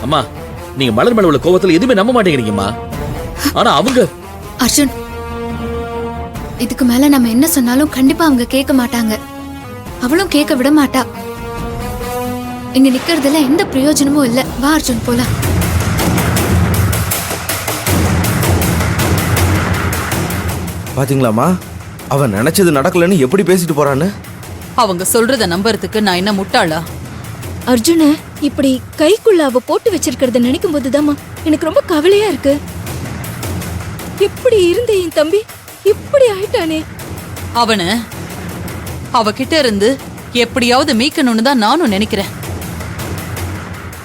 அம்மா, நீங்க மலர் மேல உள்ள கோவத்துல எதுவுமே நம்ப மாட்டேங்கிறீங்கம்மா. ஆனா அவங்க அர்ஜுன், இதுக்கு மேல நம்ம என்ன சொன்னாலும் கண்டிப்பா அவங்க கேட்க மாட்டாங்க. அவளும் கேட்க விட மாட்டா. இங்க நிக்கிறதுல எந்த பிரயோஜனமும் இல்ல. வா அர்ஜுன், போலாம். பாத்தீங்களாமா, அவன் நினைச்சது நடக்கலன்னு எப்படி பேசிட்டு போறான்னு. அவங்க சொல்றத நம்புறதுக்கு நான் என்ன முட்டாளா? அர்ஜுன இப்படி கைக்குள்ள அவ போட்டு வச்சிருக்கிறத நினைக்கும் போதுதாம்மா எனக்கு ரொம்ப கவலையா இருக்கு. எப்படி இருந்த என் தம்பி இப்படி ஆயிட்டானே. அவனை அவகிட்ட இருந்து எப்படியாவது மீட்கணும்னு தான் நானும் நினைக்கிறேன்.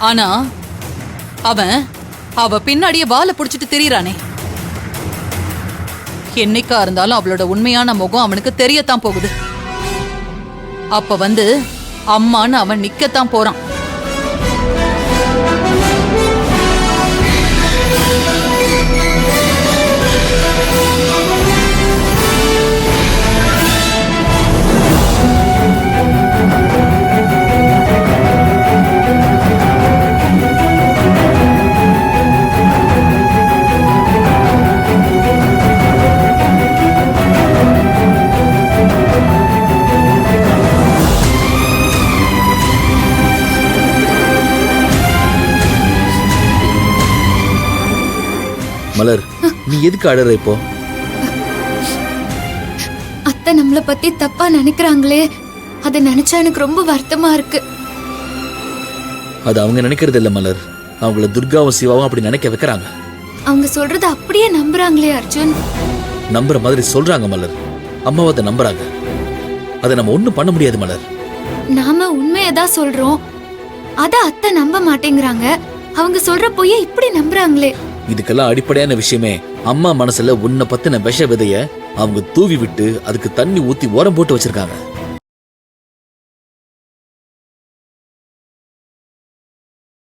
ஆனா அவன் அவ பின்னாடியே வாலை புடிச்சிட்டு திரியறானே. என்னைக்கா இருந்தாலும் அவளோட உண்மையான முகம் அவனுக்கு தெரியத்தான் போகுது. அப்ப வந்து அம்மான்னு அவன் நிக்கத்தான் போறான். மலர், நீ எதுக்கு அழற இப்போ? அத்தை நம்மள பத்தி தப்பா நினைக்கிறாங்களே, அதை நினைச்சா எனக்கு ரொம்ப வருத்தமா இருக்கு. அது அவங்க நினைக்கிறது இல்ல மலர், அவங்கள துர்காவும் சிவாவும் அப்படி நினைக்க வைக்கிறாங்க. அவங்க சொல்றத அப்படியே நம்புறாங்களே அர்ஜுன். நம்புற மாதிரி சொல்றாங்க மலர். அம்மாவை அதை நம்புறாங்க. அதை நம்ம ஒண்ணும் பண்ண முடியாது மலர். நாம உண்மையதான் சொல்றோம், அத அத்தை நம்ப மாட்டேங்கிறாங்க. அவங்க சொல்ற பொய்ய இப்படி நம்புறாங்களே. இதுக்கெல்லாம் அடிப்படையான விஷயமே அம்மா மனசுல உன்னை பத்தின விஷ விதைய அவங்க தூவி விட்டு அதுக்கு தண்ணி ஊத்தி உரம் போட்டு வச்சிருக்காங்க.